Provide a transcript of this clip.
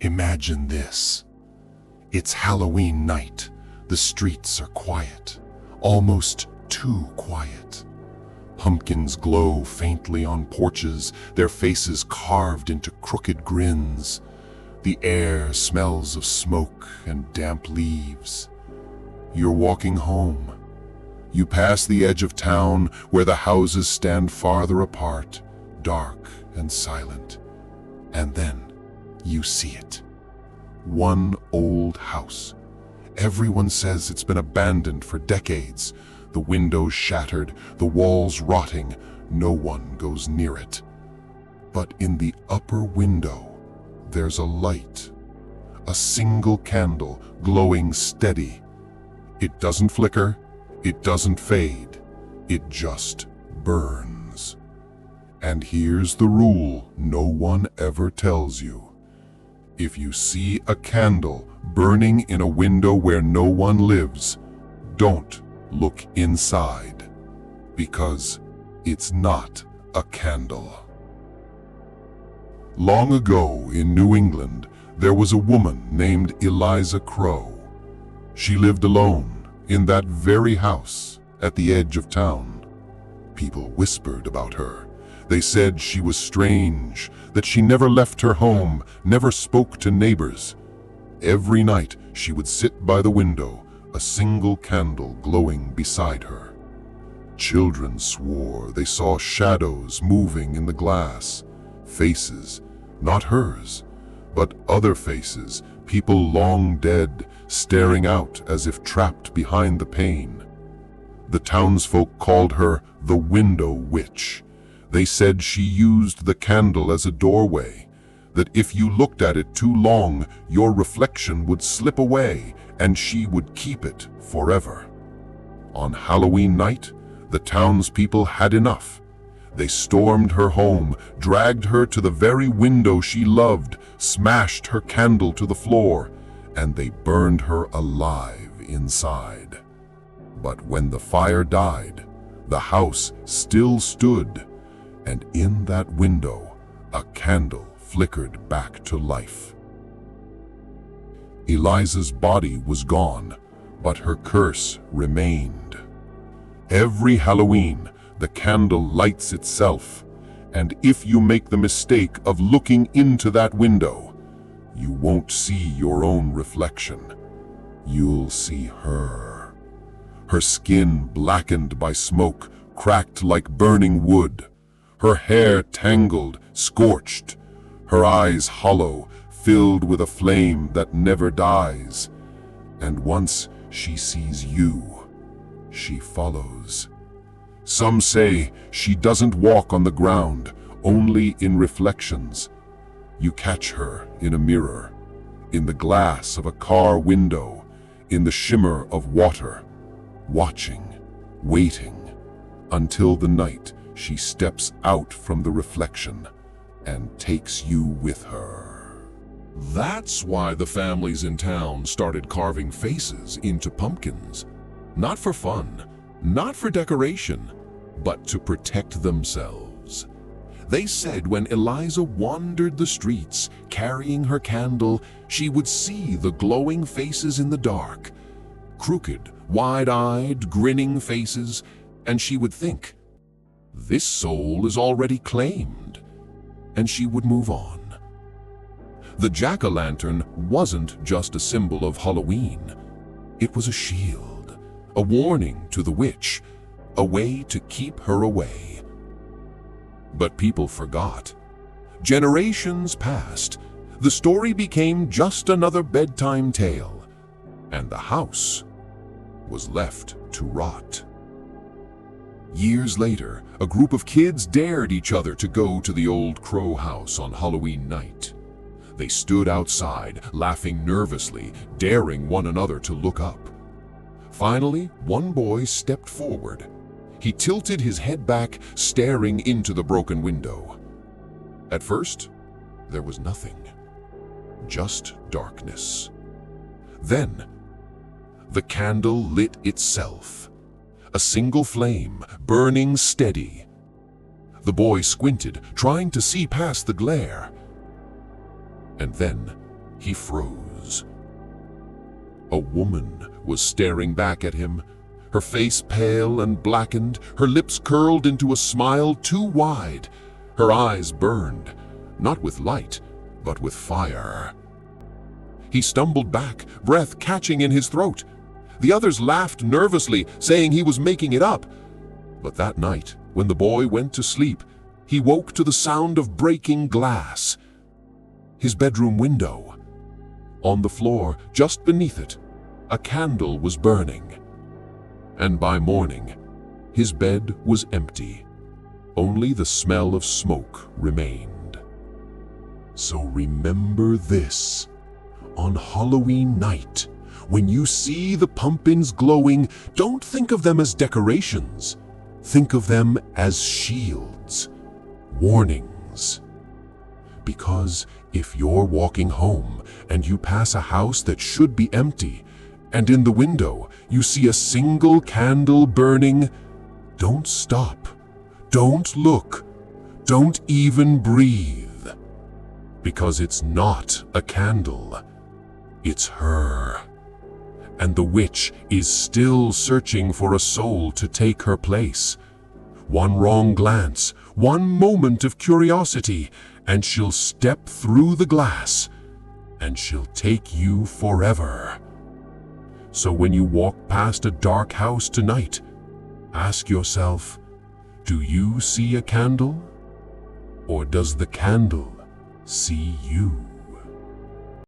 Imagine this. It's Halloween night. The streets are quiet, almost too quiet. Pumpkins glow faintly on porches, their faces carved into crooked grins. The air smells of smoke and damp leaves. You're walking home. You pass the edge of town where the houses stand farther apart, dark and silent. And then you see it. One old house. Everyone says it's been abandoned for decades. The windows shattered, the walls rotting. No one goes near it. But in the upper window, there's a light. A single candle glowing steady. It doesn't flicker, it doesn't fade. It just burns. And here's the rule no one ever tells you. If you see a candle burning in a window where no one lives, don't look inside, because it's not a candle. Long ago in New England, there was a woman named Eliza Crow. She lived alone in that very house at the edge of town. People whispered about her. They said she was strange, that she never left her home, never spoke to neighbors. Every night she would sit by the window, a single candle glowing beside her. Children swore they saw shadows moving in the glass, faces, not hers, but other faces, people long dead, staring out as if trapped behind the pane. The townsfolk called her the Window Witch. They said she used the candle as a doorway, that if you looked at it too long, your reflection would slip away and she would keep it forever. On Halloween night, the townspeople had enough. They stormed her home, dragged her to the very window she loved, smashed her candle to the floor, and they burned her alive inside. But when the fire died, the house still stood, and in that window, a candle flickered back to life. Eliza's body was gone, but her curse remained. Every Halloween, the candle lights itself, and if you make the mistake of looking into that window, you won't see your own reflection. You'll see her. Her skin blackened by smoke, cracked like burning wood. Her hair tangled, scorched. Her eyes hollow, filled with a flame that never dies. And once she sees you, she follows. Some say she doesn't walk on the ground, only in reflections. You catch her in a mirror, in the glass of a car window, in the shimmer of water, watching, waiting, until the night she steps out from the reflection and takes you with her. That's why the families in town started carving faces into pumpkins. Not for fun, not for decoration, but to protect themselves. They said when Eliza wandered the streets, carrying her candle, she would see the glowing faces in the dark. Crooked, wide-eyed, grinning faces, and she would think, this soul is already claimed, and she would move on. The jack-o'-lantern wasn't just a symbol of Halloween. It was a shield, a warning to the witch, a way to keep her away. But people forgot. Generations passed. The story became just another bedtime tale, and the house was left to rot. Years later, a group of kids dared each other to go to the old Crow house on Halloween night. They stood outside, laughing nervously, daring one another to look up. Finally, one boy stepped forward. He tilted his head back, staring into the broken window. At first, there was nothing, just darkness. Then, the candle lit itself. A single flame, burning steady. The boy squinted, trying to see past the glare. And then He froze. A woman was staring back at him, her face pale and blackened, her lips curled into a smile too wide. Her eyes burned, not with light, but with fire. He stumbled back, breath catching in his throat. The others laughed nervously, saying he was making it up. But that night, when the boy went to sleep, he woke to the sound of breaking glass. His bedroom window. On the floor, just beneath it, a candle was burning. And by morning, his bed was empty. Only the smell of smoke remained. So remember this. On Halloween night, when you see the pumpkins glowing, don't think of them as decorations. Think of them as shields, warnings. Because if you're walking home and you pass a house that should be empty, and in the window you see a single candle burning, don't stop, don't look, don't even breathe. Because it's not a candle, it's her. And the witch is still searching for a soul to take her place. One wrong glance, one moment of curiosity, and she'll step through the glass, and she'll take you forever. So when you walk past a dark house tonight, ask yourself, do you see a candle? Or does the candle see you?